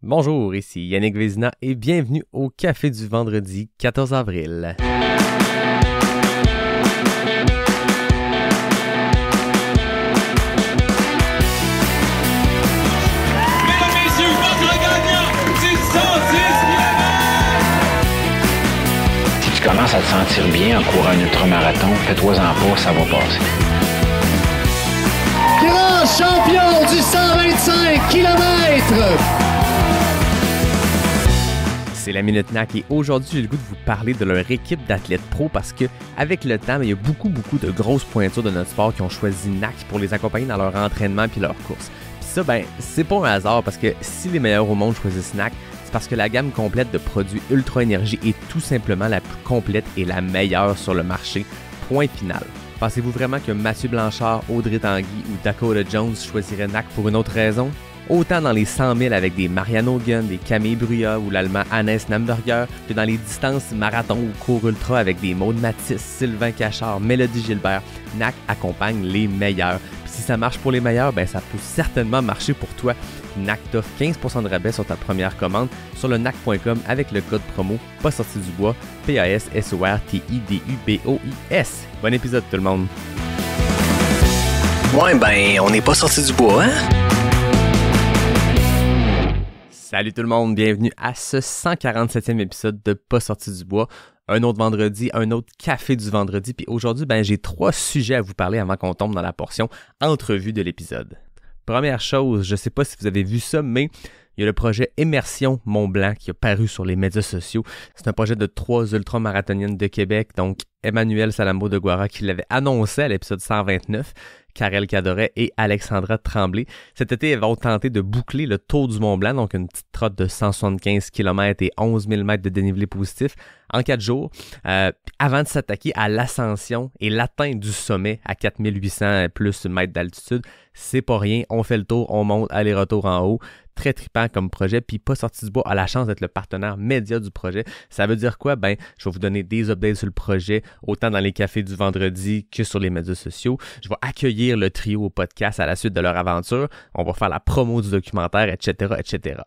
Bonjour, ici Yannick Vézina et bienvenue au Café du vendredi 14 avril. Si tu commences à te sentir bien en courant un ultramarathon, fais-toi-en pas, ça va passer. Grand champion du 125 km! C'est la Minute NAC et aujourd'hui, j'ai le goût de vous parler de leur équipe d'athlètes pro parce que avec le temps, il y a beaucoup de grosses pointures de notre sport qui ont choisi NAC pour les accompagner dans leur entraînement puis leur course. Puis ça, c'est pas un hasard parce que si les meilleurs au monde choisissent NAC, c'est parce que la gamme complète de produits Ultra Énergie est tout simplement la plus complète et la meilleure sur le marché. Point final. Pensez-vous vraiment que Mathieu Blanchard, Audrey Tanguy ou Dakota Jones choisiraient NAC pour une autre raison? Autant dans les 100 000 avec des Marianne Hogan, des Camille Bruyas ou l'Allemand Hannes Namberger, que dans les distances marathon ou cours ultra avec des Maud Matisse, Sylvain Cachard, Mélodie Gilbert, NAC accompagne les meilleurs. Puis si ça marche pour les meilleurs, ça peut certainement marcher pour toi. NAC t'offre 15% de rabais sur ta première commande sur le NAC.com avec le code promo pas sorti du bois, PASSORTIDUBOIS. Bon épisode tout le monde! Ouais, on n'est pas sorti du bois, hein? Salut tout le monde, bienvenue à ce 147e épisode de Pas sorti du bois. Un autre vendredi, un autre café du vendredi. Puis aujourd'hui, j'ai 3 sujets à vous parler avant qu'on tombe dans la portion entrevue de l'épisode. Première chose, je sais pas si vous avez vu ça, mais il y a le projet Immersion Mont-Blanc qui a paru sur les médias sociaux. C'est un projet de 3 ultramarathoniennes de Québec, donc Emmanuelle Salambo de Guara qui l'avait annoncé à l'épisode 129, Karel Cadoret et Alexandra Tremblay. Cet été, elles vont tenter de boucler le Tour du Mont-Blanc, donc une petite trotte de 175 km et 11 000 mètres de dénivelé positif en 4 jours, avant de s'attaquer à l'ascension et l'atteinte du sommet à 4800 plus mètres d'altitude. C'est pas rien, on fait le tour, on monte, aller-retour en haut. Très trippant comme projet, puis Pas sorti du bois a la chance d'être le partenaire média du projet. Ça veut dire quoi? Je vais vous donner des updates sur le projet, autant dans les cafés du vendredi que sur les médias sociaux. Je vais accueillir le trio au podcast à la suite de leur aventure. On va faire la promo du documentaire, etc., etc.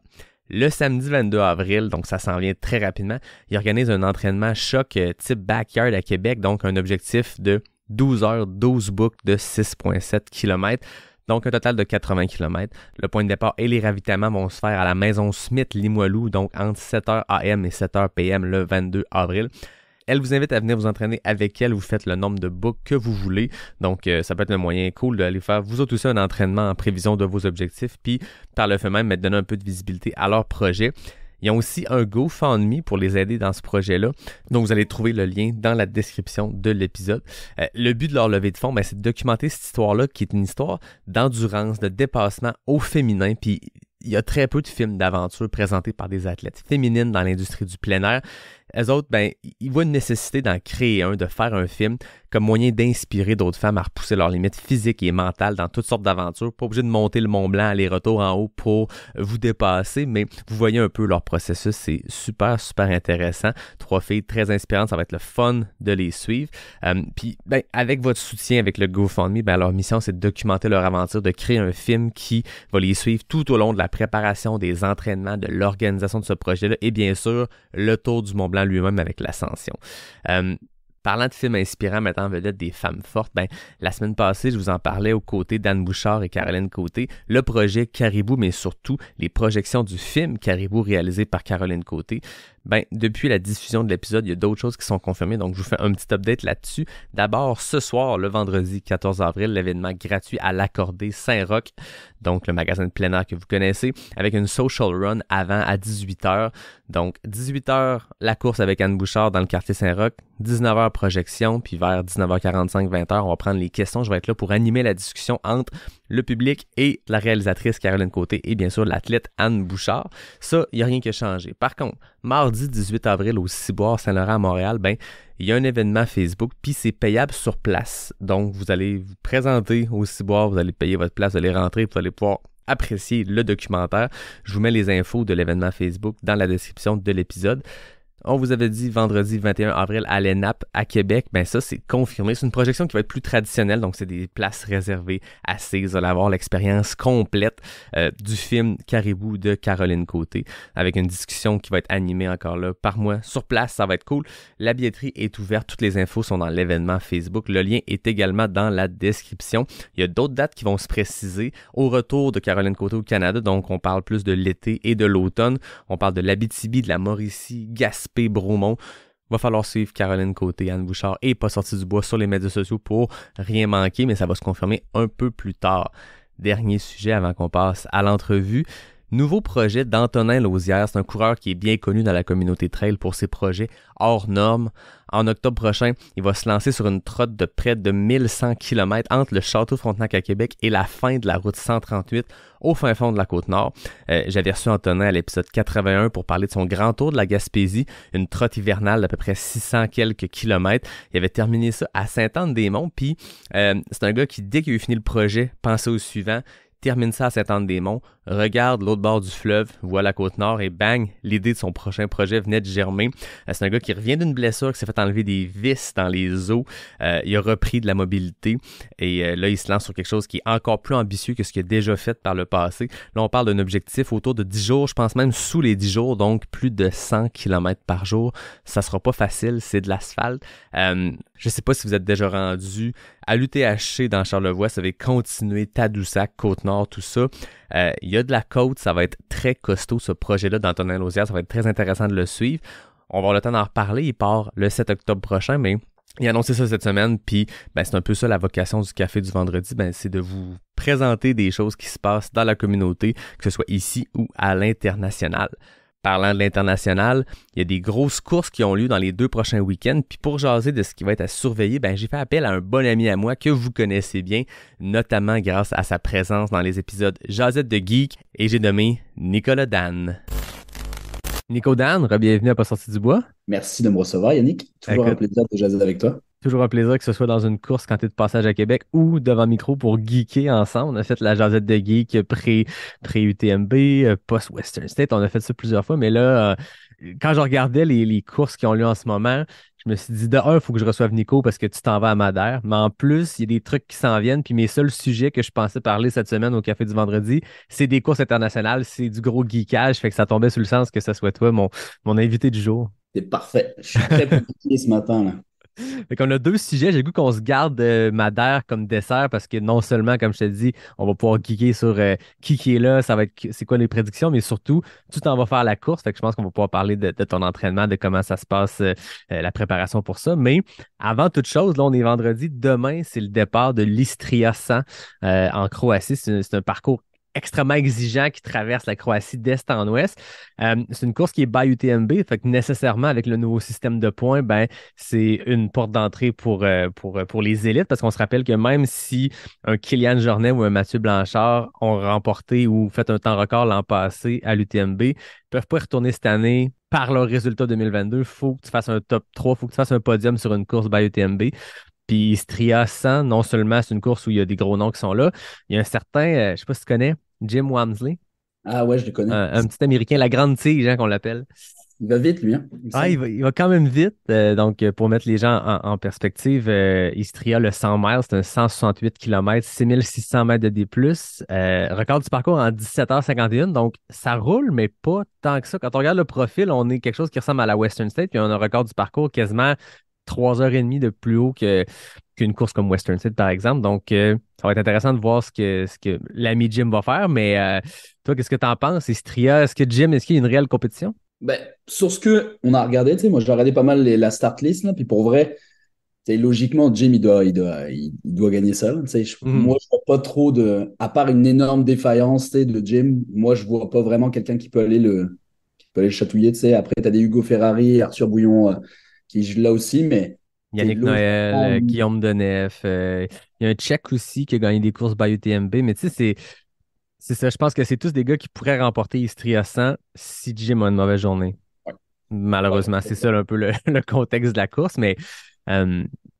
Le samedi 22 avril, donc ça s'en vient très rapidement, il organise un entraînement choc type backyard à Québec, donc un objectif de 12 heures, 12 boucles de 6,7 km. Donc, un total de 80 km. Le point de départ et les ravitaillements vont se faire à la Maison Smith Limoilou, donc entre 7h AM et 7h PM le 22 avril. Elle vous invite à venir vous entraîner avec elle. Vous faites le nombre de boucles que vous voulez. Donc, ça peut être un moyen cool d'aller faire vous autres aussi un entraînement en prévision de vos objectifs. Puis, par le fait même, donner un peu de visibilité à leur projet. Ils ont aussi un GoFundMe pour les aider dans ce projet-là. Donc, vous allez trouver le lien dans la description de l'épisode. Le but de leur levée de fonds, c'est de documenter cette histoire-là qui est une histoire d'endurance, de dépassement au féminin. Puis, il y a très peu de films d'aventure présentés par des athlètes féminines dans l'industrie du plein air. Eux autres, ils voient une nécessité d'en créer un, de faire un film comme moyen d'inspirer d'autres femmes à repousser leurs limites physiques et mentales dans toutes sortes d'aventures. Pas obligé de monter le Mont Blanc aller-retour en haut pour vous dépasser, mais vous voyez un peu leur processus. C'est super intéressant. 3 filles très inspirantes, ça va être le fun de les suivre. Puis, avec votre soutien, avec le GoFundMe, leur mission, c'est de documenter leur aventure, de créer un film qui va les suivre tout au long de la préparation, des entraînements, de l'organisation de ce projet-là et bien sûr, le Tour du Mont Blanc lui-même avec l'ascension. Parlant de films inspirants mettant en vedette des femmes fortes, la semaine passée, je vous en parlais aux côtés d'Anne Bouchard et Caroline Côté, le projet Caribou, mais surtout les projections du film Caribou réalisé par Caroline Côté. Depuis la diffusion de l'épisode, il y a d'autres choses qui sont confirmées, donc je vous fais un petit update là-dessus. D'abord, ce soir, le vendredi 14 avril, l'événement gratuit à l'Accordé Saint-Roch, donc le magasin de plein air que vous connaissez, avec une social run avant à 18h. Donc, 18h, la course avec Anne Bouchard dans le quartier Saint-Roch, 19h projection, puis vers 19h45, 20h, on va prendre les questions. Je vais être là pour animer la discussion entre le public et la réalisatrice Caroline Côté et bien sûr l'athlète Anne Bouchard. Ça, il n'y a rien qui a changé. Par contre, mardi 18 avril au Ciboire Saint-Laurent à Montréal, il y a un événement Facebook, puis c'est payable sur place. Donc, vous allez vous présenter au Ciboire, vous allez payer votre place, vous allez rentrer, vous allez pouvoir apprécier le documentaire. Je vous mets les infos de l'événement Facebook dans la description de l'épisode. On vous avait dit vendredi 21 avril à l'ENAP à Québec. Ben ça, c'est confirmé. C'est une projection qui va être plus traditionnelle, donc c'est des places réservées assises. Vous allez avoir l'expérience complète du film Caribou de Caroline Côté, avec une discussion qui va être animée encore là par moi sur place. Ça va être cool. La billetterie est ouverte. Toutes les infos sont dans l'événement Facebook. Le lien est également dans la description. Il y a d'autres dates qui vont se préciser au retour de Caroline Côté au Canada. Donc, on parle plus de l'été et de l'automne. On parle de l'Abitibi, de la Mauricie, Gaspé, Bromont. Va falloir suivre Caroline Côté, Anne Bouchard et Pas sorti du bois sur les médias sociaux pour rien manquer, mais ça va se confirmer un peu plus tard. Dernier sujet avant qu'on passe à l'entrevue. Nouveau projet d'Antonin Lausière. C'est un coureur qui est bien connu dans la communauté trail pour ses projets hors normes. En octobre prochain, il va se lancer sur une trotte de près de 1100 km entre le Château-Frontenac à Québec et la fin de la route 138 au fin fond de la Côte-Nord. J'avais reçu Antonin à l'épisode 81 pour parler de son grand tour de la Gaspésie, une trotte hivernale d'à peu près 600 quelques kilomètres. Il avait terminé ça à Sainte-Anne-des-Monts, puis c'est un gars qui, dès qu'il a eu fini le projet, pensait au suivant. Termine ça à Sainte-Anne-des-Monts, regarde l'autre bord du fleuve, voit la Côte-Nord et bang, l'idée de son prochain projet venait de germer. C'est un gars qui revient d'une blessure, qui s'est fait enlever des vis dans les os. Il a repris de la mobilité et là, il se lance sur quelque chose qui est encore plus ambitieux que ce qu'il a déjà fait par le passé. Là, on parle d'un objectif autour de 10 jours, je pense même sous les 10 jours, donc plus de 100 km par jour. Ça sera pas facile, c'est de l'asphalte. Je sais pas si vous êtes déjà rendu à l'UTHC dans Charlevoix, ça va continuer Tadoussac, Côte-Nord, tout ça. Il y a de la côte, ça va être très costaud ce projet-là d'Antonin Lausière, ça va être très intéressant de le suivre. On va avoir le temps d'en reparler, il part le 7 octobre prochain, mais il a annoncé ça cette semaine, puis c'est un peu ça la vocation du Café du vendredi, c'est de vous présenter des choses qui se passent dans la communauté, que ce soit ici ou à l'international. Parlant de l'international, il y a des grosses courses qui ont lieu dans les 2 prochains week-ends. Puis pour jaser de ce qui va être à surveiller, j'ai fait appel à un bon ami à moi que vous connaissez bien, notamment grâce à sa présence dans les épisodes Jazette de Geek, et j'ai nommé Nicolas Dan. Nico Dan, bienvenue à Pas sorti du bois. Merci de me recevoir, Yannick. Toujours un plaisir de jaser avec toi. Toujours un plaisir que ce soit dans une course quand tu es de passage à Québec ou devant le micro pour geeker ensemble. On a fait la jasette de geek pré-UTMB, post-Western State. On a fait ça plusieurs fois, mais là, quand je regardais les courses qui ont lieu en ce moment, je me suis dit, de un, il faut que je reçoive Nico parce que tu t'en vas à Madère. Mais en plus, il y a des trucs qui s'en viennent. Puis mes seuls sujets que je pensais parler cette semaine au Café du vendredi, c'est des courses internationales, c'est du gros geekage. Fait que ça tombait sur le sens que ce soit toi, mon invité du jour. C'est parfait. Je suis très fatigué ce matin, là. Fait qu'on a 2 sujets. J'ai le goût qu'on se garde Madère comme dessert parce que non seulement, comme je te dis, on va pouvoir geeker sur qui est là, ça va être c'est quoi les prédictions, mais surtout, tu t'en vas faire la course. Fait que je pense qu'on va pouvoir parler de ton entraînement, de comment ça se passe, la préparation pour ça. Mais avant toute chose, là, on est vendredi. Demain, c'est le départ de l'Istria 100 en Croatie. C'est un parcours extrêmement exigeant qui traverse la Croatie d'est en ouest. C'est une course qui est by UTMB, fait que nécessairement avec le nouveau système de points, c'est une porte d'entrée pour les élites, parce qu'on se rappelle que même si un Kylian Jornet ou un Mathieu Blanchard ont remporté ou fait un temps record l'an passé à l'UTMB, ils ne peuvent pas y retourner cette année par leur résultat 2022. Il faut que tu fasses un top 3, il faut que tu fasses un podium sur une course by UTMB. Puis Istria 100, non seulement c'est une course où il y a des gros noms qui sont là, il y a un certain, je ne sais pas si tu connais, Jim Walmsley. Ah ouais, je le connais. Un petit Américain, la grande tige, qu'on l'appelle. Il va vite, lui. Hein, il va quand même vite. Donc, pour mettre les gens en perspective, Istria, le 100 miles, c'est un 168 km, 6600 mètres de D+. Record du parcours en 17h51. Donc, ça roule, mais pas tant que ça. Quand on regarde le profil, on est quelque chose qui ressemble à la Western State, puis on a un record du parcours quasiment 3h30 de plus haut qu'une course comme Western State, par exemple. Donc, ça va être intéressant de voir ce que l'ami Jim va faire. Mais toi, qu'est-ce que tu en penses? Istria, est-ce qu'il y a une réelle compétition? Sur ce qu'on a regardé, moi j'ai regardé pas mal la start list, là, puis pour vrai, logiquement, Jim, il doit gagner ça. Moi, je vois pas trop à part une énorme défaillance de Jim, moi je vois pas vraiment quelqu'un qui peut aller le chatouiller. Après, tu as des Hugo Ferrari, Arthur Bouillon qui joue là aussi, mais Yannick Noël, Guillaume Denef, il y a un Tchèque aussi qui a gagné des courses by UTMB, mais tu sais, c'est ça, je pense que c'est tous des gars qui pourraient remporter Istria 100 si Jim a une mauvaise journée. Ouais. Malheureusement, c'est ça un peu le contexte de la course, mais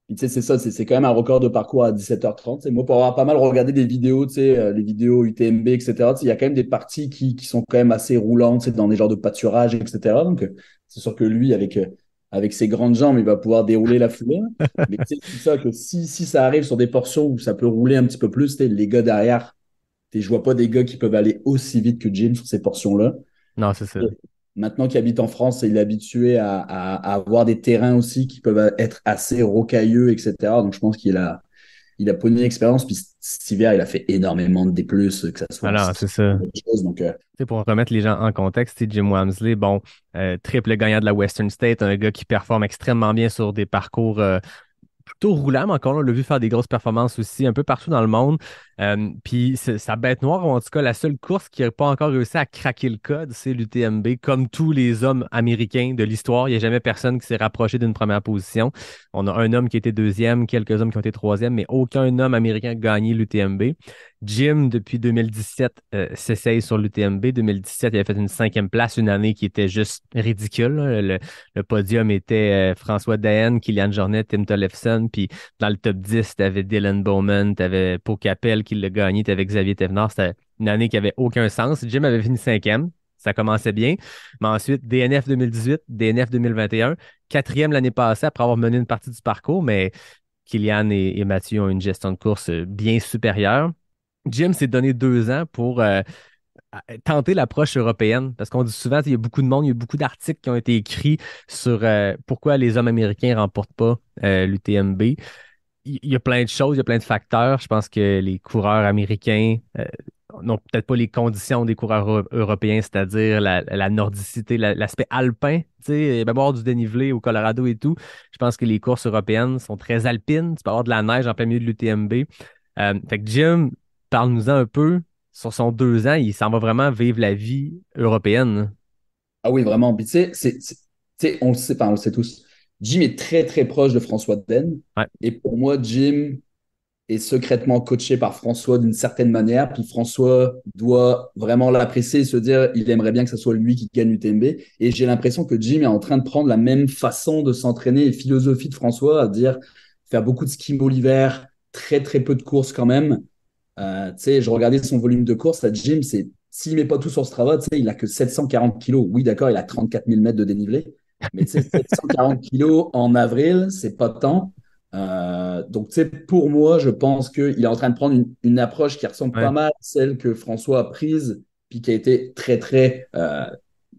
Puis, tu sais, c'est ça, c'est quand même un record de parcours à 17h30. Moi, pour avoir pas mal regardé des vidéos, tu sais, les vidéos UTMB, etc., il y a quand même des parties qui sont quand même assez roulantes, tu sais, dans des genres de pâturage, etc. Donc, c'est sûr que lui, avec ses grandes jambes, il va pouvoir dérouler la foulée. Mais tu sais, c'est ça que si ça arrive sur des portions où ça peut rouler un petit peu plus, tu sais, les gars derrière, je vois pas des gars qui peuvent aller aussi vite que Jim sur ces portions-là. Non, c'est ça. Maintenant qu'il habite en France, il est habitué à avoir des terrains aussi qui peuvent être assez rocailleux, etc. Donc, je pense il a pas une expérience. Puis cet hiver, il a fait énormément de D+, que ça soit Alors, c'est ça. chose. Donc, Tu sais, pour remettre les gens en contexte, Jim Walmsley, bon, triple gagnant de la Western State, un gars qui performe extrêmement bien sur des parcours plutôt roulant, mais encore là, on l'a vu faire des grosses performances aussi un peu partout dans le monde. Puis sa bête noire, ou en tout cas la seule course qui n'a pas encore réussi à craquer le code, c'est l'UTMB. Comme tous les hommes américains de l'histoire, il n'y a jamais personne qui s'est rapproché d'une première position. On a un homme qui a été deuxième, quelques hommes qui ont été troisième, mais aucun homme américain a gagné l'UTMB. Jim, depuis 2017, s'essaye sur l'UTMB. 2017, il avait fait une 5e place, une année qui était juste ridicule, là. Le podium était François Daen, Kylian Jornet, Tim Tollefson, puis dans le top 10, tu avais Dylan Bowman, tu avais Pau Capel qui l'a gagné, tu avais Xavier Thévenard. C'était une année qui avait aucun sens. Jim avait fini 5e. Ça commençait bien. Mais ensuite, DNF 2018, DNF 2021, 4e l'année passée après avoir mené une partie du parcours, mais Kylian et Mathieu ont une gestion de course bien supérieure. Jim s'est donné 2 ans pour tenter l'approche européenne. Parce qu'on dit souvent, il y a beaucoup de monde, il y a beaucoup d'articles qui ont été écrits sur pourquoi les hommes américains ne remportent pas l'UTMB. Il y a plein de choses, il y a plein de facteurs. Je pense que les coureurs américains n'ont peut-être pas les conditions des coureurs européens, c'est-à-dire la nordicité, l'aspect alpin, tu sais, même avoir du dénivelé au Colorado et tout. Je pense que les courses européennes sont très alpines. Tu peux avoir de la neige en plein milieu de l'UTMB. Fait que Jim, parle-nous-en un peu. Sur son 2 ans, il s'en va vraiment vivre la vie européenne. ah oui, vraiment. Puis, tu sais, on le sait, enfin, on le sait tous. Jim est très, très proche de François Den. Ouais, Et pour moi, Jim est secrètement coaché par François d'une certaine manière. Puis François doit vraiment l'apprécier et se dire il aimerait bien que ce soit lui qui gagne l'UTMB. Et j'ai l'impression que Jim est en train de prendre la même façon de s'entraîner et philosophie de François, à dire faire beaucoup de ski l'hiver, très, très peu de courses quand même. Tu sais, je regardais son volume de course à Jim, s'il met pas tout sur Strava, tu sais, il a que 740 kilos. Oui, d'accord, il a 34 000 mètres de dénivelé, mais tu sais, 740 kilos en avril, c'est pas tant. Donc, tu sais, pour moi, je pense qu'il est en train de prendre une approche qui ressemble pas ouais. mal à celle que François a prise, puis qui a été très, très.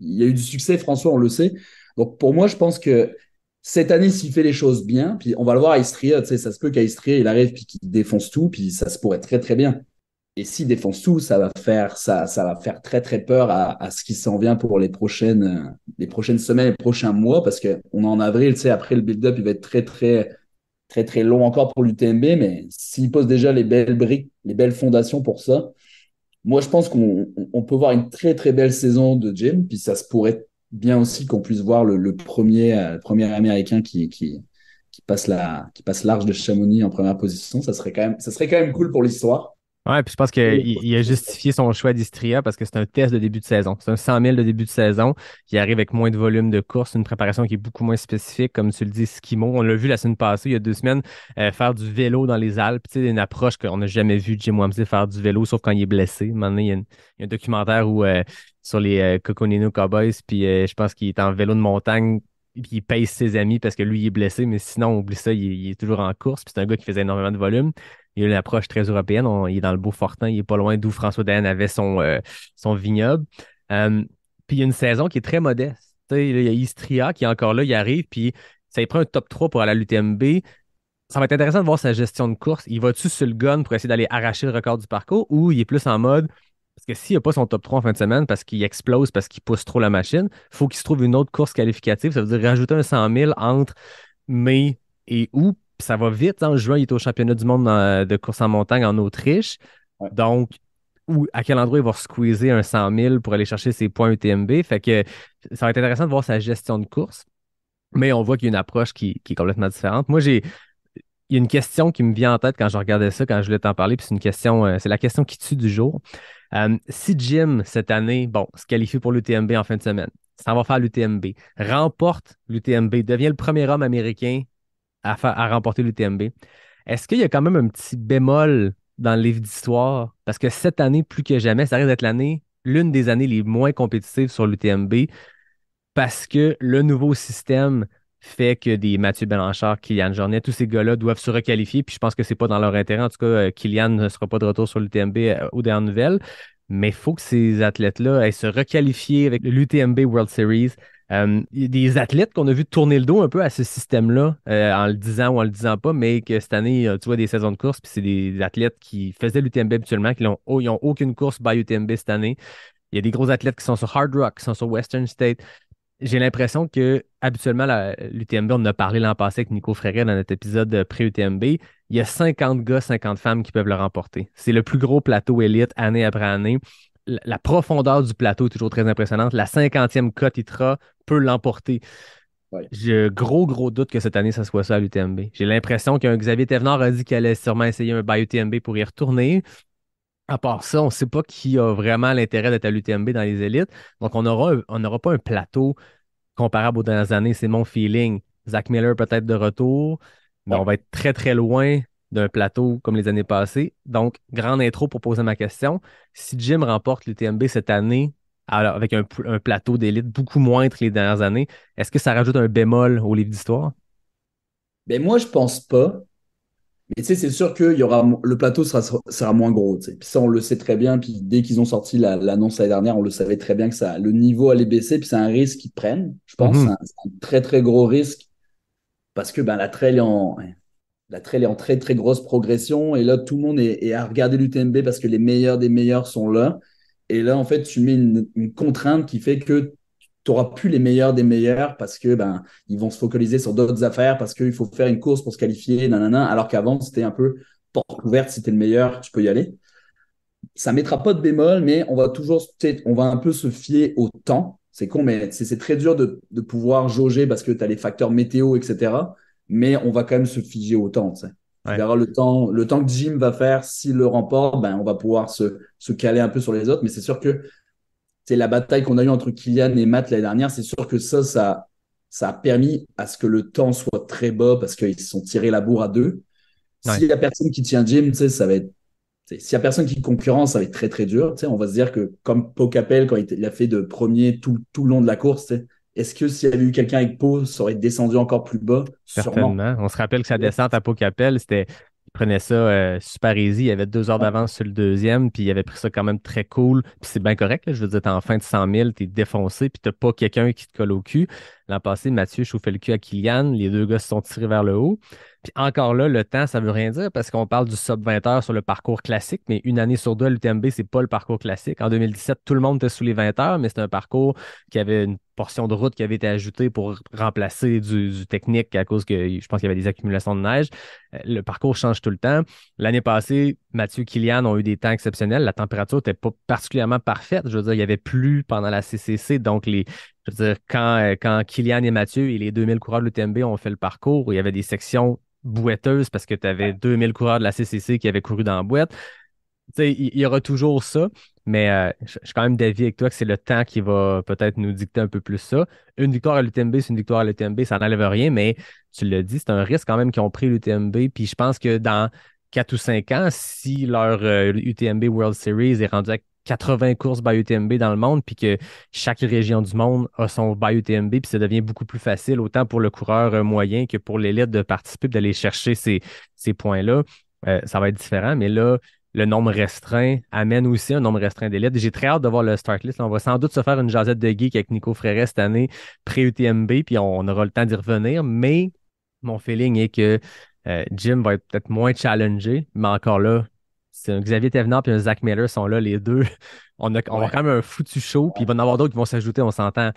Il y a eu du succès, François, on le sait. Donc, pour moi, je pense que cette année, s'il fait les choses bien, puis on va le voir à Istria, tu sais, ça se peut qu'à Istria, il arrive puis qu'il défonce tout, puis ça se pourrait très, très bien. Et s'il défonce tout, ça va faire très, très peur à ce qui s'en vient pour les prochaines semaines, les prochains mois, parce qu'on est en avril, tu sais, après le build-up, il va être très, très, très, très long encore pour l'UTMB, mais s'il pose déjà les belles briques, les belles fondations pour ça, moi, je pense qu'on peut voir une très, très belle saison de Jim, puis ça se pourrait bien aussi qu'on puisse voir le premier Américain qui passe large de Chamonix en première position. Ça serait quand même cool pour l'histoire. Ouais, puis je pense qu'il a justifié son choix d'Istria parce que c'est un test de début de saison. C'est un 100 000 de début de saison qui arrive avec moins de volume de course, une préparation qui est beaucoup moins spécifique, comme tu le dis, skimo. On l'a vu la semaine passée, il y a 2 semaines, faire du vélo dans les Alpes. Tu sais, une approche qu'on n'a jamais vu Jim Wamsley faire du vélo, sauf quand il est blessé. Maintenant, il y a un documentaire sur les Coconino Cowboys, puis je pense qu'il est en vélo de montagne puis il paye ses amis parce que lui, il est blessé, mais sinon, oublie ça, il est toujours en course. Puis c'est un gars qui faisait énormément de volume. Il a une approche très européenne. Il est dans le Beaufortin. Il est pas loin d'où François Daen avait son vignoble. Euh, puis il y a une saison qui est très modeste. Tu sais, il y a Istria qui est encore là. Il arrive, puis ça lui prend un top 3 pour aller à l'UTMB. Ça va être intéressant de voir sa gestion de course. Il va-tu sur le gun pour essayer d'aller arracher le record du parcours ou il est plus en mode. Parce que s'il n'a pas son top 3 en fin de semaine parce qu'il explose, parce qu'il pousse trop la machine, il faut qu'il se trouve une autre course qualificative. Ça veut dire rajouter un 100 000 entre mai et août. Puis ça va vite. En juin, il est au championnat du monde de course en montagne en Autriche. Ouais. Donc, à quel endroit il va squeezer un 100 000 pour aller chercher ses points UTMB. Fait que ça va être intéressant de voir sa gestion de course. Mais on voit qu'il y a une approche qui est complètement différente. Moi, il y a une question qui me vient en tête quand je regardais ça, quand je voulais t'en parler, puis c'est une question, c'est la question qui tue du jour. Si Jim, cette année, bon, se qualifie pour l'UTMB en fin de semaine, s'en va faire l'UTMB, remporte l'UTMB, devient le premier homme américain à remporter l'UTMB. Est-ce qu'il y a quand même un petit bémol dans le livre d'histoire? Parce que cette année, plus que jamais, ça risque d'être l'une des années les moins compétitives sur l'UTMB parce que le nouveau système fait que des Mathieu Blanchard, Kylian Jornet, tous ces gars-là doivent se requalifier. Puis je pense que c'est pas dans leur intérêt. En tout cas, Kylian ne sera pas de retour sur l'UTMB aux dernières nouvelles. Mais il faut que ces athlètes-là aillent se requalifier avec l'UTMB World Series. Il y a des athlètes qu'on a vu tourner le dos un peu à ce système-là en le disant ou en le disant pas, mais que cette année, tu vois des saisons de course, puis c'est des athlètes qui faisaient l'UTMB habituellement, ils n'ont aucune course by UTMB cette année. Il y a des gros athlètes qui sont sur Hard Rock, qui sont sur Western State. J'ai l'impression que habituellement, l'UTMB, on en a parlé l'an passé avec Nico Fréret dans notre épisode pré-UTMB. Il y a 50 gars, 50 femmes qui peuvent le remporter. C'est le plus gros plateau élite année après année. La profondeur du plateau est toujours très impressionnante. La 50e cote ITRA peut l'emporter. Ouais. J'ai gros doute que cette année, ça soit ça à l'UTMB. J'ai l'impression qu'un Xavier Thévenard a dit qu'il allait sûrement essayer un by UTMB pour y retourner. À part ça, on ne sait pas qui a vraiment l'intérêt d'être à l'UTMB dans les élites. Donc, on n'aura pas un plateau comparable aux dernières années. C'est mon feeling. Zach Miller peut-être de retour, mais Ouais. on va être très, très loin d'un plateau comme les années passées. Donc, grande intro pour poser ma question. Si Jim remporte l'UTMB cette année, alors avec un plateau d'élite beaucoup moindre que les dernières années, est-ce que ça rajoute un bémol au livre d'histoire? Ben moi, je pense pas. Mais tu sais, c'est sûr que le plateau sera moins gros. Tu sais. Puis ça, on le sait très bien. Puis dès qu'ils ont sorti l'annonce l'année dernière, on le savait très bien que le niveau allait baisser. Puis c'est un risque qu'ils prennent, je pense. Mhm. C'est un très, très gros risque parce que ben, la trail est en très, très grosse progression. Et là, tout le monde est à regarder l'UTMB parce que les meilleurs des meilleurs sont là. Et là, en fait, tu mets une contrainte qui fait que tu n'auras plus les meilleurs des meilleurs parce que ben, ils vont se focaliser sur d'autres affaires parce qu'il faut faire une course pour se qualifier, nanana, alors qu'avant, c'était un peu porte ouverte. Si tu es le meilleur, tu peux y aller. Ça ne mettra pas de bémol, mais on va toujours, on va un peu se fier au temps. C'est con, mais c'est très dur de pouvoir jauger parce que tu as les facteurs météo, etc. Mais on va quand même se figer au temps. Tu sais. Tu Ouais, verras le temps que Jim va faire, s'il le remporte, ben, on va pouvoir se caler un peu sur les autres. Mais c'est sûr que c'est la bataille qu'on a eue entre Kylian et Matt l'année dernière. C'est sûr que ça a permis à ce que le temps soit très bas parce qu'ils se sont tirés la bourre à deux. ouais. S'il y a personne qui tient Jim, tu sais, ça va être s'il n'y a personne qui concurrence, ça va être très, très dur. Tu sais, on va se dire que comme Pau Capel, quand il a fait de premier tout le long de la course, tu sais, est-ce que s'il y avait eu quelqu'un avec Pau, ça aurait descendu encore plus bas? Sûrement. Certainement. On se rappelle que sa descente à Pau-Capel, il prenait ça super easy. Il avait 2 heures Ouais, d'avance sur le deuxième, puis il avait pris ça quand même très cool. Puis c'est bien correct, là. Je veux dire, t'es en fin de 100 000, t'es défoncé, puis t'as pas quelqu'un qui te colle au cul. L'an passé, Mathieu chauffait le cul à Kylian. Les deux gars se sont tirés vers le haut. Puis encore là, le temps, ça veut rien dire parce qu'on parle du sub 20 heures sur le parcours classique, mais une année sur deux à l'UTMB, c'est pas le parcours classique. En 2017, tout le monde était sous les 20 heures, mais c'est un parcours qui avait une portion de route qui avait été ajoutée pour remplacer du technique à cause que je pense qu'il y avait des accumulations de neige. Le parcours change tout le temps. L'année passée, Mathieu et Kylian ont eu des temps exceptionnels. La température n'était pas particulièrement parfaite. Je veux dire, il y avait plu pendant la CCC. Donc, je veux dire, quand Kylian et Mathieu et les 2000 coureurs de l'UTMB ont fait le parcours, il y avait des sections bouetteuses parce que tu avais 2000 coureurs de la CCC qui avaient couru dans la boîte. Tu sais, il y aura toujours ça, mais je suis quand même d'avis avec toi que c'est le temps qui va peut-être nous dicter un peu plus ça. Une victoire à l'UTMB, c'est une victoire à l'UTMB, ça n'enlève rien, mais tu l'as dit, c'est un risque quand même qu'ils ont pris l'UTMB. Puis je pense que dans 4 ou 5 ans, si leur UTMB World Series est rendu à 80 courses by UTMB dans le monde, puis que chaque région du monde a son by UTMB, puis ça devient beaucoup plus facile, autant pour le coureur moyen que pour l'élite de participer, d'aller chercher ces points-là. Ça va être différent, mais là, le nombre restreint amène aussi un nombre restreint d'élites. J'ai très hâte de voir le start list. On va sans doute se faire une jasette de geek avec Nico Fréret cette année, pré-UTMB, puis on aura le temps d'y revenir. Mais mon feeling est que Jim va être peut-être moins challengé, mais encore là, c'est un Xavier Thévenard et un Zach Miller sont là, les deux. On va ouais, quand même un foutu show, puis il va y en avoir d'autres qui vont s'ajouter, on s'entend.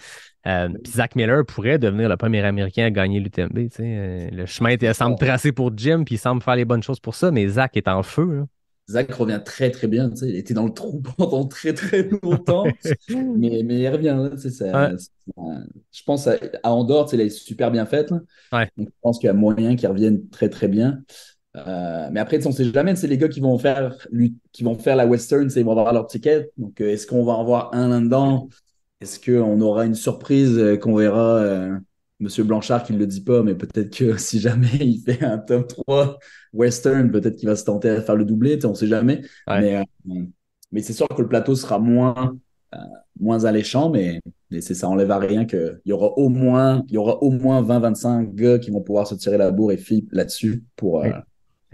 Puis Zach Miller pourrait devenir le premier Américain à gagner l'UTMB. Tu sais. Le chemin semble tracé pour Jim, puis il semble faire les bonnes choses pour ça, mais Zach est en feu, là. Zach revient très, très bien. Tu sais, il était dans le trou pendant très, très longtemps. Mais il revient. Là, tu sais, Ouais, je pense à Andorre, tu sais, il est super bien fait. Là. ouais. Donc, je pense qu'il y a moyen qu'il revienne très, très bien. Mais après, tu sais, on ne sait jamais. C'est les gars qui vont faire la Western, tu sais, ils vont avoir leur ticket. Donc, est-ce qu'on va en avoir un là-dedans? Est-ce qu'on aura une surprise qu'on verra Monsieur Blanchard qui ne le dit pas, mais peut-être que si jamais il fait un top 3 Western, peut-être qu'il va se tenter à faire le doublé, on ne sait jamais. Ouais. Mais c'est sûr que le plateau sera euh, moins alléchant, mais ça enlève à rien qu'il y aura au moins 20-25 gars qui vont pouvoir se tirer la bourre et filles là-dessus pour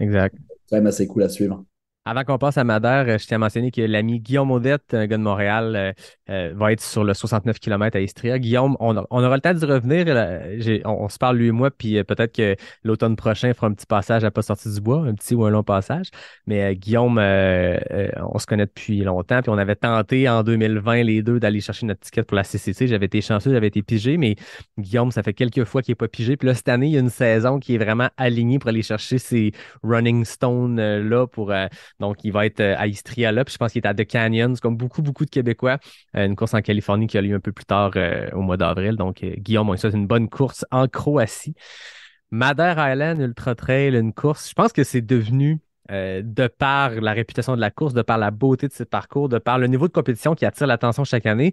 Exact. quand même assez cool à suivre. Avant qu'on passe à Madère, je tiens à mentionner que l'ami Guillaume Audette, un gars de Montréal, va être sur le 69 km à Istria. Guillaume, on aura le temps d'y revenir. Là. On se parle, lui et moi, puis peut-être que l'automne prochain, il fera un petit passage à Pas sorti du bois, un petit ou un long passage. Mais Guillaume, on se connaît depuis longtemps, puis on avait tenté en 2020, les deux, d'aller chercher notre ticket pour la CCC. J'avais été chanceux, j'avais été pigé, mais Guillaume, ça fait quelques fois qu'il n'est pas pigé. Puis là, cette année, il y a une saison qui est vraiment alignée pour aller chercher ces Running Stones là pour... donc, il va être à Istria là, puis je pense qu'il est à The Canyons, comme beaucoup, beaucoup de Québécois. Une course en Californie qui a lieu un peu plus tard au mois d'avril. Donc, Guillaume, ça, c'est une bonne course en Croatie. Madère Island Ultra Trail, une course, je pense que c'est devenu, de par la réputation de la course, de par la beauté de ce parcours, de par le niveau de compétition qui attire l'attention chaque année,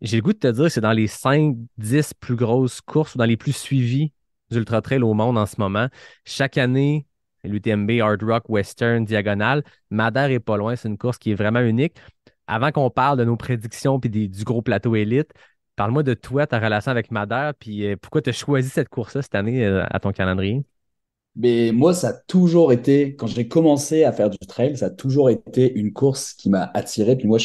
j'ai le goût de te dire que c'est dans les 5-10 plus grosses courses ou dans les plus suivies d'Ultra Trail au monde en ce moment. Chaque année, l'UTMB, Hard Rock, Western, Diagonale. Madère est pas loin, c'est une course qui est vraiment unique. Avant qu'on parle de nos prédictions puis du gros plateau élite, parle-moi de toi, ta relation avec Madère, puis pourquoi tu as choisi cette course-là cette année à ton calendrier? Mais moi, ça a toujours été, quand j'ai commencé à faire du trail, ça a toujours été une course qui m'a attiré. Puis moi,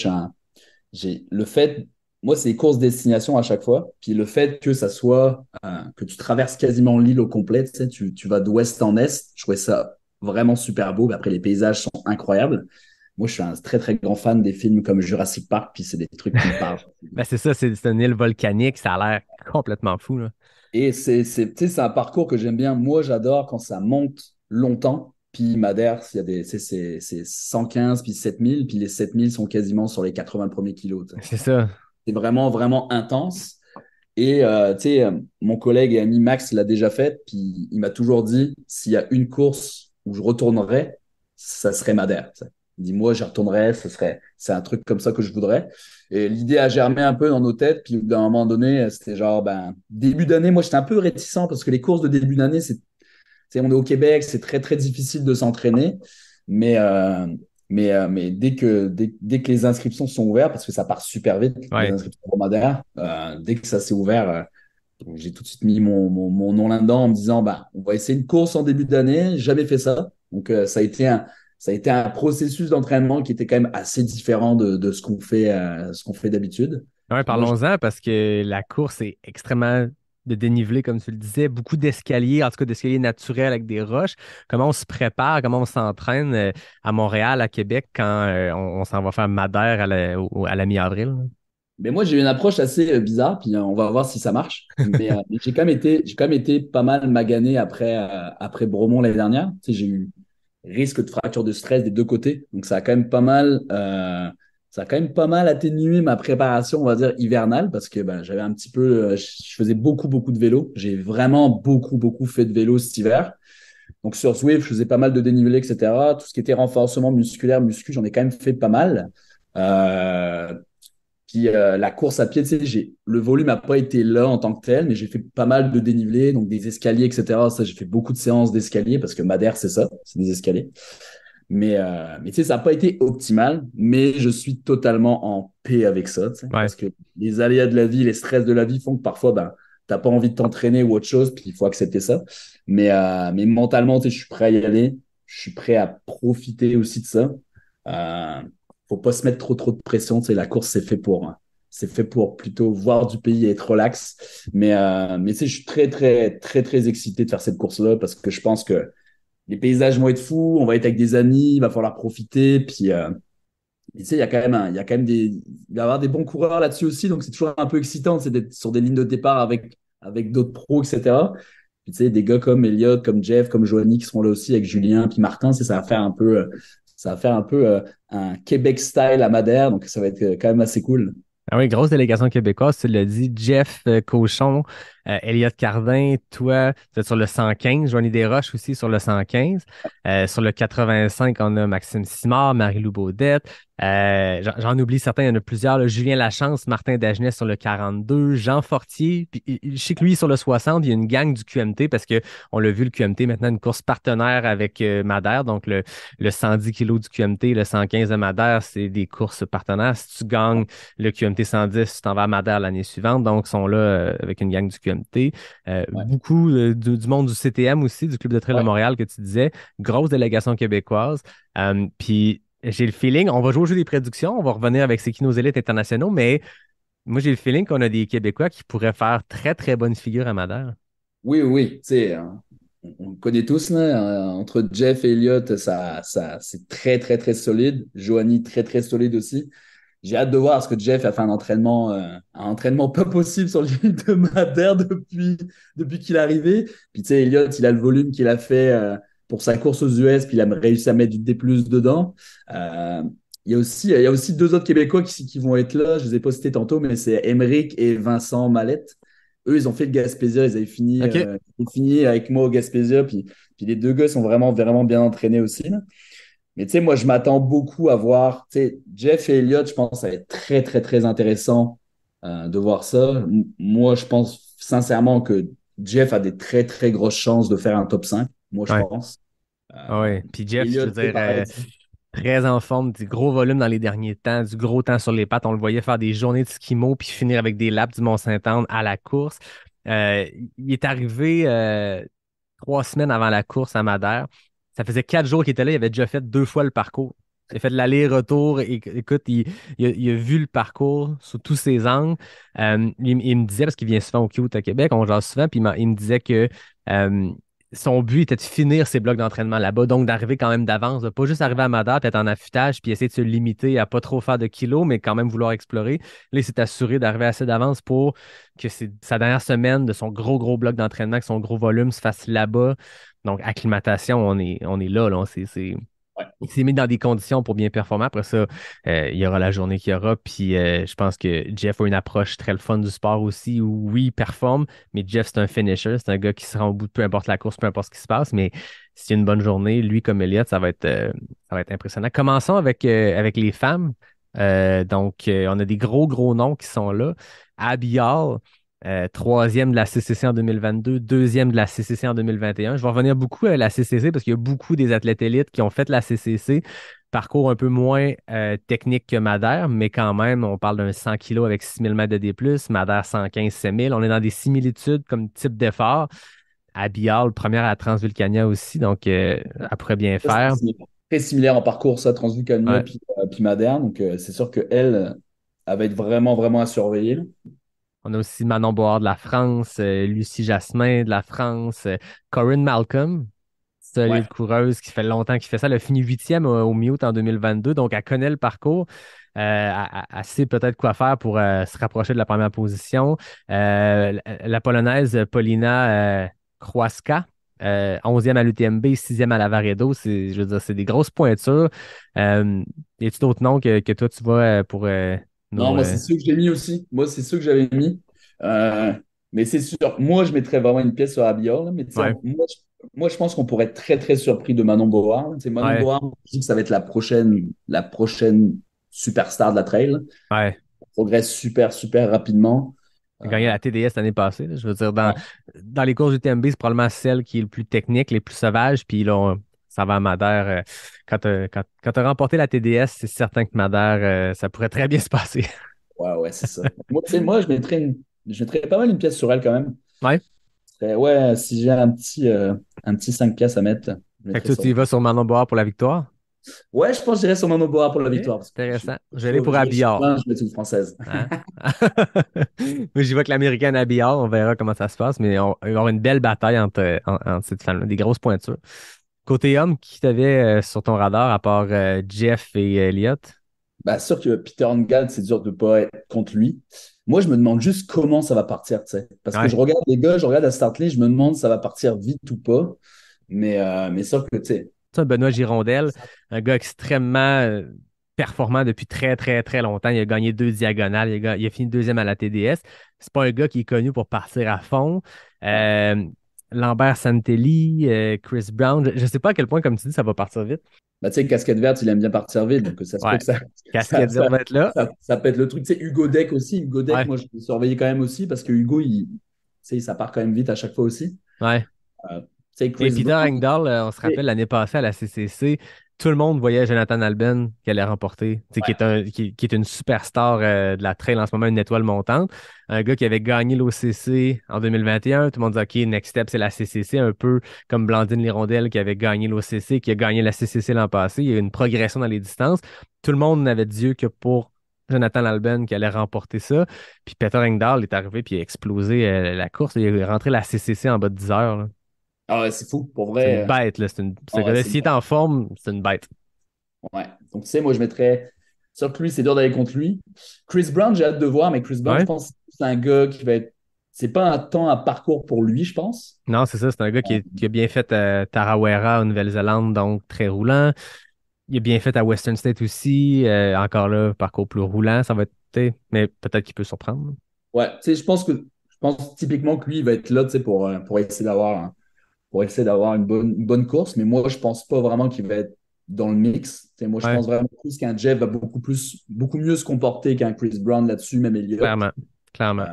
moi, c'est courses destination à chaque fois. Puis le fait que ça soit, que tu traverses quasiment l'île au complet, tu sais, tu vas d'ouest en est, je trouvais ça vraiment super beau. Mais après, les paysages sont incroyables. Moi, je suis un très, très grand fan des films comme Jurassic Park, puis c'est des trucs qui me parlent. Ben c'est ça, c'est une île volcanique, ça a l'air complètement fou, là. Et tu sais, c'est un parcours que j'aime bien. Moi, j'adore quand ça monte longtemps. Puis Madère, il y a c'est 115 puis 7000. Puis les 7000 sont quasiment sur les 80 premiers kilos. Tu sais. C'est ça. C'est vraiment, vraiment intense. Et tu sais, mon collègue et ami Max l'a déjà fait. Puis il m'a toujours dit, s'il y a une course où je retournerais, ça serait Madère. Tu sais. Il dit, moi, j'y retournerais. C'est un truc comme ça que je voudrais. Et l'idée a germé un peu dans nos têtes. Puis d'un moment donné, c'était genre, ben, début d'année, moi, j'étais un peu réticent parce que les courses de début d'année, on est au Québec, c'est très, très difficile de s'entraîner. Mais, mais dès que les inscriptions sont ouvertes, parce que ça part super vite, les Ouais. inscriptions hebdomadaires, dès que ça s'est ouvert, j'ai tout de suite mis mon nom là-dedans en me disant, bah, on va essayer une course en début d'année. Jamais fait ça. Donc, ça a été un processus d'entraînement qui était quand même assez différent de ce qu'on fait d'habitude. Ouais, Puis moi, parlons-en parce que la course est extrêmement de dénivelé, comme tu le disais, beaucoup d'escaliers, en tout cas d'escaliers naturels avec des roches. Comment on se prépare, comment on s'entraîne à Montréal, à Québec, quand on s'en va faire Madère à la mi-avril? mais moi, j'ai eu une approche assez bizarre, puis on va voir si ça marche. Mais j'ai quand même été pas mal magané après Bromont l'année dernière. Tu sais, j'ai eu risque de fracture de stress des deux côtés. Donc, ça a quand même pas mal atténué ma préparation, on va dire, hivernale, parce que ben, j'avais un petit peu, je faisais beaucoup, beaucoup de vélo. J'ai vraiment beaucoup, beaucoup fait de vélo cet hiver. Donc, sur Zwift, je faisais pas mal de dénivelé, etc. Tout ce qui était renforcement musculaire, j'en ai quand même fait pas mal. Euh, Puis la course à pied, tu sais, le volume n'a pas été là en tant que tel, mais j'ai fait pas mal de dénivelé, donc des escaliers, etc. Ça, j'ai fait beaucoup de séances d'escalier parce que Madère, c'est ça, c'est des escaliers. Mais tu sais, ça n'a pas été optimal, mais je suis totalement en paix avec ça, tu sais, Ouais. parce que les aléas de la vie, les stress de la vie font que parfois, ben, t'as pas envie de t'entraîner ou autre chose, puis il faut accepter ça. Mais mentalement, tu sais, je suis prêt à y aller, je suis prêt à profiter aussi de ça. Euh, Faut pas se mettre trop de pression. Tu sais, la course, c'est fait pour plutôt voir du pays et être relax. Mais tu sais, je suis très, très, très, très excité de faire cette course-là parce que je pense que les paysages vont être fous. On va être avec des amis, il va falloir profiter. Puis, tu sais, il y a quand même il va y avoir des bons coureurs là-dessus aussi. Donc, c'est toujours un peu excitant, c'est d'être sur des lignes de départ avec d'autres pros, etc. Puis, tu sais, des gars comme Elliot, comme Jeff, comme Joanie qui seront là aussi avec Julien, puis Martin, ça va faire un peu, un Québec style à Madère. Donc, ça va être quand même assez cool. Ah oui, grosse délégation québécoise, tu l'as dit. Jeff Cochon, Elliott Cardin, toi, tu es sur le 115. Johnny Desroches aussi sur le 115. Sur le 85, on a Maxime Simard, Marie-Lou Baudette. J'en oublie certains, il y en a plusieurs. Là. Julien Lachance, Martin Dagenet sur le 42, Jean Fortier. Puis, je sais que lui, sur le 60, il y a une gang du QMT parce que on l'a vu, le QMT, maintenant, une course partenaire avec Madère. Donc, le 110 kg du QMT, le 115 de Madère, c'est des courses partenaires. Si tu gagnes le QMT 110, tu t'en vas à Madère l'année suivante. Donc, ils sont là avec une gang du QMT. Ouais. Beaucoup du monde du CTM aussi, du Club de Trail de Montréal que tu disais. Grosse délégation québécoise. Puis, j'ai le feeling, on va jouer au jeu des prédictions, on va revenir avec c'est qui nos élites internationaux, mais moi, j'ai le feeling qu'on a des Québécois qui pourraient faire très, très bonne figure à Madère. Oui, oui, tu sais, on le connaît tous, là, entre Jeff et Elliott, c'est très, très, très solide. Joanie, très, très solide aussi. J'ai hâte de voir parce que Jeff a fait un entraînement pas possible sur l'île de Madère depuis qu'il est arrivé. Puis tu sais, Elliott, il a le volume qu'il a fait pour sa course aux US, puis il a réussi à mettre du D+ dedans. Euh, il y a aussi deux autres Québécois qui vont être là. Je ne les ai pas cités tantôt, mais c'est Émeric et Vincent Mallette. Eux, ils ont fait le Gaspésia. Ils avaient OK. fini avec moi au Gaspésia. Puis les deux gars sont vraiment, vraiment bien entraînés aussi, là. Mais tu sais, moi, je m'attends beaucoup à voir, tu sais, Jeff et Elliott, je pense que ça va être très, très, très intéressant de voir ça. Moi, je pense sincèrement que Jeff a des très, très grosses chances de faire un top 5. Moi, je Ouais. pense. Ah ouais. Puis Jeff, je veux Elliott, c'est dire, pareil. très en forme, du gros volume dans les derniers temps, du gros temps sur les pattes. On le voyait faire des journées de skimo puis finir avec des laps du Mont-Saint-Anne à la course. Euh, il est arrivé 3 semaines avant la course à Madère. Ça faisait 4 jours qu'il était là. Il avait déjà fait 2 fois le parcours. Il a fait de l'aller-retour. Écoute, il a vu le parcours sous tous ses angles. Il me disait, parce qu'il vient souvent au Q à Québec, on jase souvent, puis il me disait que euh, son but était de finir ses blocs d'entraînement là-bas, donc d'arriver quand même d'avance, de pas juste arriver à Madère, puis être en affûtage, puis essayer de se limiter à pas trop faire de kilos, mais quand même vouloir explorer. Là, il s'est assuré d'arriver assez d'avance pour que sa dernière semaine de son gros, gros bloc d'entraînement, que son gros volume se fasse là-bas. Donc, acclimatation, on est là. Il s'est mis dans des conditions pour bien performer. Après ça, il y aura la journée qu'il y aura. Puis je pense que Jeff a une approche très le fun du sport aussi, où oui, il performe, mais Jeff, c'est un finisher. C'est un gars qui se rend au bout de peu importe la course, peu importe ce qui se passe. Mais c'est une bonne journée, lui comme Elliott, ça va être impressionnant. Commençons avec les femmes. On a des gros, gros noms qui sont là. Abby Hall, troisième de la CCC en 2022, deuxième de la CCC en 2021. Je vais revenir beaucoup à la CCC parce qu'il y a beaucoup des athlètes élites qui ont fait la CCC. Parcours un peu moins technique que Madère, mais quand même, on parle d'un 100 kg avec 6000 mètres de D+, Madère 115, 7000. On est dans des similitudes comme type d'effort. Abial, première à la Transvulcania aussi, donc elle pourrait bien faire. C'est très similaire en parcours, ça, Transvulcania Ouais. puis Madère. Donc, c'est sûr qu'elle, elle va être vraiment, vraiment à surveiller, là. On a aussi Manon Board de la France, Lucie Jasmin de la France, Corinne Malcolm, Ouais. solide coureuse qui fait longtemps qu'il fait ça. Elle a fini 8e au Mute en 2022, donc elle connaît le parcours. Elle sait peut-être quoi faire pour se rapprocher de la première position. La Polonaise Paulina Kroaska, 11e à l'UTMB, 6e à la Varedo, je veux dire, c'est des grosses pointures. Y a-t-il d'autres noms que toi tu vois pour Non, nos. moi, c'est ceux que j'ai mis aussi. Moi, c'est ceux que j'avais mis. Euh, mais c'est sûr, moi, je mettrais vraiment une pièce sur Abiol, là. Mais tu sais, Ouais, moi, je pense qu'on pourrait être très, très surpris de Manon Board. Tu sais, Manon ouais, Board, je dis que ça va être la prochaine superstar de la trail, là. ouais. Elle progresse super, super rapidement. A gagné Euh, la TDS l'année passée. Là. Je veux dire, ouais, dans les courses du TMB, c'est probablement celle qui est le plus technique, les plus sauvages. Puis là, ça va à Madère. Quand tu as remporté la TDS, c'est certain que Madère, ça pourrait très bien se passer. ouais, ouais, c'est ça. Moi, tu sais, moi, je mettrais pas mal une pièce sur elle quand même. Ouais. Ouais, si j'ai un petit 5 pièces à mettre, je Fait que mettrais toi, ça. tu y vas sur Manon Board pour la victoire. Ouais, je pense que j'irais sur Manon Boa pour la OK, victoire. Parce que intéressant. Je vais aller pour je suis Abiyar. plein, je mets une française. Hein? Moi, j'y vois que l'américaine Abiyar. On verra comment ça se passe. Mais il va y avoir une belle bataille entre cette femme-là. Des grosses pointures. Côté homme, qui t'avais sur ton radar à part Jeff et Elliott? Bah, sûr que Peter Engel, c'est dur de ne pas être contre lui. Moi, je me demande juste comment ça va partir, tu sais. Parce que je Ouais. regarde les gars, je regarde la start list, je me demande si ça va partir vite ou pas. Mais sûr que, tu sais, C'est un Benoît Girondel, un gars extrêmement performant depuis très, très, très longtemps. Il a gagné 2 diagonales. Il a fini deuxième à la TDS. C'est pas un gars qui est connu pour partir à fond. Euh, Lambert Santelli, Chris Brown. Je sais pas à quel point, comme tu dis, ça va partir vite. Bah, tu sais, casquette verte, il aime bien partir vite, donc ça se peut Ouais. que ça, Casquette verte va être là. ça peut être le truc. Tu sais, Hugo Deck aussi. Hugo Deck, Ouais. moi, je l'ai surveillé quand même aussi parce que Hugo, tu sais, ça part quand même vite à chaque fois aussi. Ouais. Tu sais, Et Chris Peter Brown, Engdahl, on se rappelle et- l'année passée à la CCC, tout le monde voyait Jonathan Alben qui allait remporter, tu sais, qui est une superstar de la trail en ce moment, une étoile montante. Un gars qui avait gagné l'OCC en 2021. Tout le monde dit, OK, next step, c'est la CCC, un peu comme Blandine Lirondelle qui avait gagné l'OCC, qui a gagné la CCC l'an passé. Il y a eu une progression dans les distances. Tout le monde n'avait Dieu que pour Jonathan Alben qui allait remporter ça. Puis Peter Engdahl est arrivé puis il a explosé la course. Il est rentré la CCC en bas de 10 heures, là. Ah ouais, c'est fou, pour C'est une vrai. bête, là. Ce Ah ouais, gars-là, c'est s'il est en forme, c'est une bête. ouais. Donc, tu sais, moi, je mettrais. Sauf que lui, c'est dur d'aller contre lui. Chris Brown, j'ai hâte de voir, mais Chris Brown, je Ouais. pense que c'est un gars qui va être. C'est pas un temps à parcours pour lui, je pense. Non, c'est ça. C'est un gars qui a bien fait Tarawera en Nouvelle-Zélande, donc très roulant. Il a bien fait à Western State aussi. Encore là, parcours plus roulant. Ça va être, mais peut-être qu'il peut surprendre. Ouais, tu sais, je pense typiquement que lui, il va être là, tu sais, pour essayer d'avoir une bonne course. Mais moi, je pense pas vraiment qu'il va être dans le mix. Tu sais, moi, je Ouais, pense vraiment plus qu'un Jeff va beaucoup mieux se comporter qu'un Chris Brown là-dessus, même Elliott. clairement. Clairement.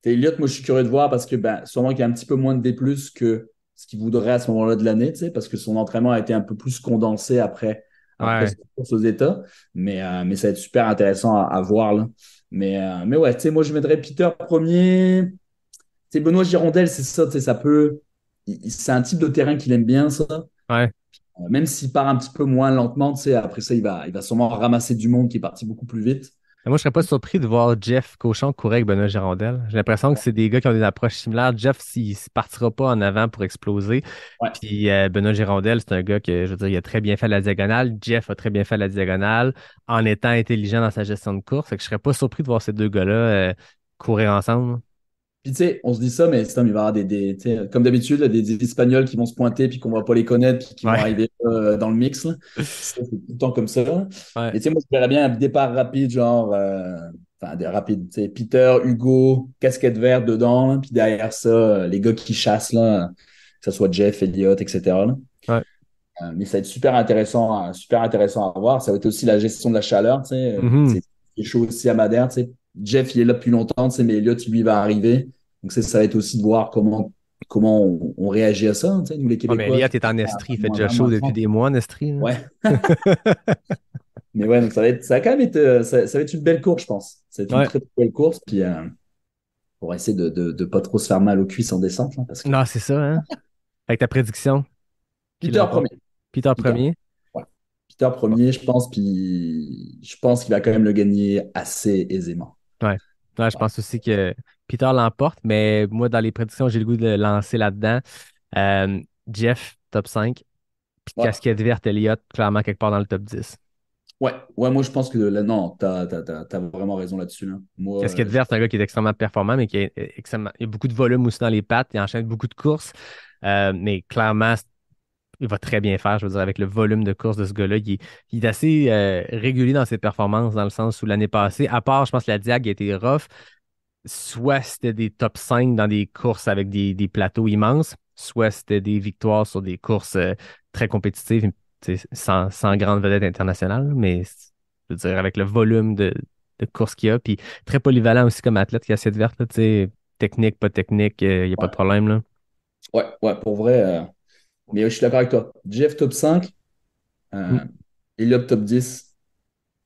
Elliott, moi, je suis curieux de voir parce que ben, sûrement qu'il y a un petit peu moins de D+, que ce qu'il voudrait à ce moment-là de l'année, tu sais, parce que son entraînement a été un peu plus condensé après Ouais. cette course aux États. Mais ça va être super intéressant à voir, là. Mais ouais, tu sais, moi, je mettrais Peter premier. Tu sais, Benoît Girondel, c'est ça, tu sais, ça peut. C'est un type de terrain qu'il aime bien, ça. Ouais. Même s'il part un petit peu moins lentement, tu sais, après ça, il va sûrement ramasser du monde qui est parti beaucoup plus vite. Moi, je serais pas surpris de voir Jeff Cochon courir avec Benoît Girondel. J'ai l'impression que c'est des gars qui ont des approches similaires. Jeff, s'il ne partira pas en avant pour exploser. Ouais. Puis Benoît Girondel, c'est un gars que, je veux dire, il a très bien fait la diagonale. Jeff a très bien fait la diagonale en étant intelligent dans sa gestion de course. Fait que je serais pas surpris de voir ces deux gars-là courir ensemble. Puis tu sais, on se dit ça, mais Stom, il va y avoir tu sais, comme d'habitude, là, des Espagnols qui vont se pointer puis qu'on va pas les connaître puis qui vont Ouais. arriver dans le mix, là. Ça, c'est tout le temps comme ça, là. Ouais. Et tu sais, moi, je verrais bien un départ rapide, genre, enfin, des rapides, tu sais, Peter, Hugo, casquette verte dedans, là, puis derrière ça, les gars qui chassent, là, que ce soit Jeff, Elliott, etc., là. Ouais. Mais ça va être super intéressant à voir. Ça va être aussi la gestion de la chaleur, tu sais. Mhm. C'est chaud aussi à Madère, tu sais. Jeff, il est là depuis longtemps, tu sais, mais Elliott, lui, va arriver. Donc, ça va être aussi de voir comment on réagit à ça, hein, tu sais, nous, les Ouais, mais Québécois. Elliott est en Estrie. Il fait Moins déjà 20, chaud moins depuis 30. des mois en Estrie, là. Ouais. Mais ouais, donc ça va quand même être, ça va être une belle course, je pense. Ça va être une Ouais. très, très belle course. Puis, pour essayer de pas trop se faire mal aux cuisses en descente, hein, parce que Non, c'est ça, hein? Avec ta prédiction, qui Peter l'emporte? premier. Peter Peter. premier. Ouais. Peter premier, je pense, puis je pense qu'il va quand même le gagner assez aisément. Ouais. Ouais, je pense aussi que Peter l'emporte, mais moi, dans les prédictions, j'ai le goût de le lancer là-dedans. Euh, Jeff, top 5. Puis Ouais. casquette verte, Elliott, clairement quelque part dans le top 10. Ouais, moi je pense que là, non, t'as vraiment raison là-dessus, là. Moi, Casquette verte, c'est un gars qui est extrêmement performant, mais qui il y a beaucoup de volume aussi dans les pattes. Il enchaîne beaucoup de courses. Mais clairement, il va très bien faire, je veux dire, avec le volume de course de ce gars-là. Il est assez régulier dans ses performances, dans le sens où l'année passée, à part, je pense que la Diag a été rough, soit c'était des top 5 dans des courses avec des plateaux immenses, soit c'était des victoires sur des courses très compétitives, tu sais, sans grande vedette internationale, mais je veux dire, avec le volume de courses qu'il y a, puis très polyvalent aussi comme athlète, casquette verte, là, tu sais, technique, pas technique, il n'y a pas ouais, de problème, là. ouais, pour vrai. Mais je suis d'accord avec toi. Jeff top 5, Mm. Elliott top 10.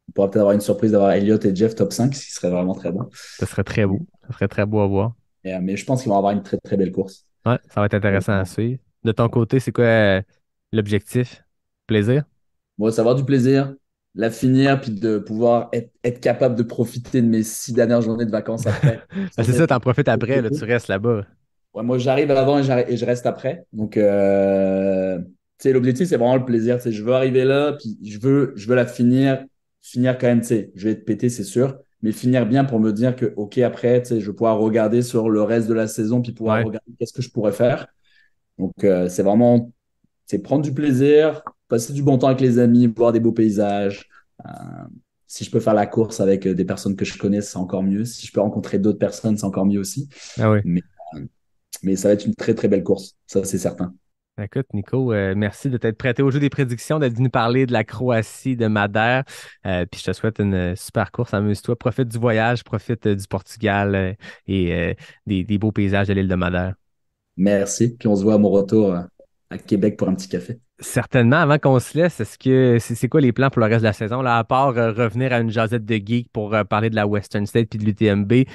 On pourra peut-être avoir une surprise d'avoir Elliott et Jeff top 5, ce qui serait vraiment très bon. Ça serait très beau. Ça serait très beau à voir. Mais je pense qu'ils vont avoir une très, très belle course. Ouais, ça va être intéressant à suivre. De ton côté, c'est quoi l'objectif? Plaisir? Moi, ça va avoir du plaisir, la finir, puis de pouvoir être capable de profiter de mes 6 dernières journées de vacances après. Ben, Sans c'est ça, être- t'en profites après, là, tu restes là-bas. Ouais, moi, j'arrive avant et je reste après. Donc, tu sais, l'objectif, c'est vraiment le plaisir. Tu sais, je veux arriver là, puis je veux la finir quand même. Tu sais, je vais être pété, c'est sûr, mais finir bien pour me dire que, OK, après, tu sais, je vais pouvoir regarder sur le reste de la saison, puis pouvoir Ouais. regarder qu'est-ce que je pourrais faire. Donc, c'est vraiment, c'est prendre du plaisir, passer du bon temps avec les amis, voir des beaux paysages, Si je peux faire la course avec des personnes que je connais, c'est encore mieux. Si je peux rencontrer d'autres personnes, c'est encore mieux aussi. Ah oui. Mais ça va être une très, très belle course. Ça, c'est certain. Écoute, Nico, merci de t'être prêté au jeu des prédictions, d'être venu parler de la Croatie, de Madère. Puis je te souhaite une super course. Amuse-toi, profite du voyage, profite du Portugal et des beaux paysages de l'île de Madère. Merci. Puis on se voit à mon retour à Québec pour un petit café. Certainement, avant qu'on se laisse, est-ce que c'est quoi les plans pour le reste de la saison, là, à part revenir à une jasette de geek pour parler de la Western State puis de l'UTMB?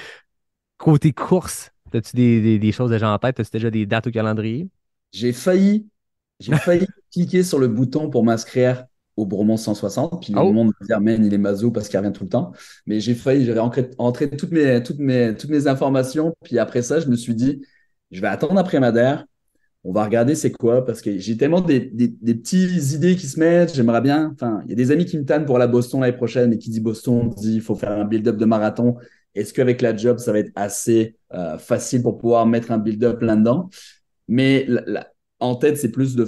Côté course, as-tu des choses déjà en tête? As-tu déjà des dates au calendrier? J'ai failli cliquer sur le bouton pour m'inscrire au Bromont 160. Puis le Oh! monde va dire, man, il est maso parce qu'il revient tout le temps. Mais j'avais entré toutes mes informations. Puis après ça, je me suis dit, je vais attendre après Madère. On va regarder c'est quoi parce que j'ai tellement des petites idées qui se mettent. J'aimerais bien. Enfin, il y a des amis qui me tannent pour la Boston l'année prochaine. Et qui dit Boston, dit il faut faire un build-up de marathon. Est-ce qu'avec la job, ça va être assez facile pour pouvoir mettre un build-up là-dedans? Mais en tête, c'est plus de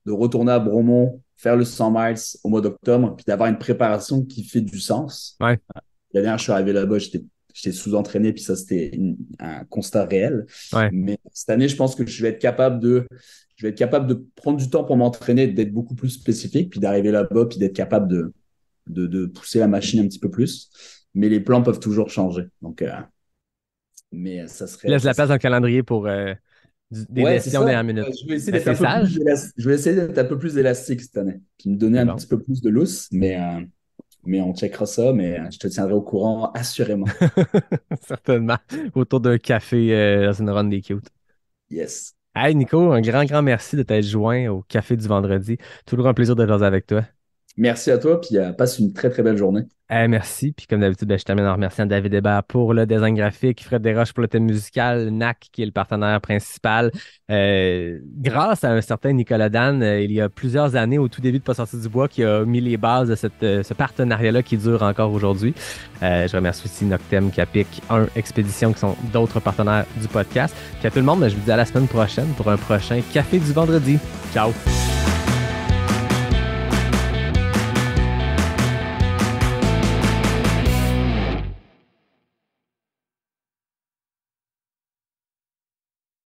retourner à Bromont, faire le 100 miles au mois d'octobre, puis d'avoir une préparation qui fait du sens. Ouais. La dernière, je suis arrivé là-bas, j'étais sous-entraîné, puis ça, c'était un constat réel. Ouais. Mais cette année, je pense que je vais être capable de prendre du temps pour m'entraîner, d'être beaucoup plus spécifique, puis d'arriver là-bas, puis d'être capable de pousser la machine un petit peu plus. Mais les plans peuvent toujours changer. Donc, mais ça serait. Laisse la place dans le calendrier pour des décisions dernière minute. Je vais essayer d'être un peu plus élastique cette année, puis me donner un petit peu plus de lousse, mais on checkera ça, mais je te tiendrai au courant assurément. Certainement. Autour d'un café dans une run des cute. Yes. Hey Nico, un grand merci de t'être joint au café du vendredi. Toujours un plaisir de jaser avec toi. Merci à toi, puis passe une très très belle journée. Merci. Puis comme d'habitude, je termine en remerciant David Hébert pour le design graphique, Fred Desroches pour le thème musical, NAC qui est le partenaire principal. Grâce à un certain Nicolas Dan, il y a plusieurs années, au tout début de Pas sorti du bois, qui a mis les bases de ce partenariat-là qui dure encore aujourd'hui. Je remercie aussi Noctem, Capic, Expédition qui sont d'autres partenaires du podcast. Puis à tout le monde, je vous dis à la semaine prochaine pour un prochain Café du vendredi. Ciao!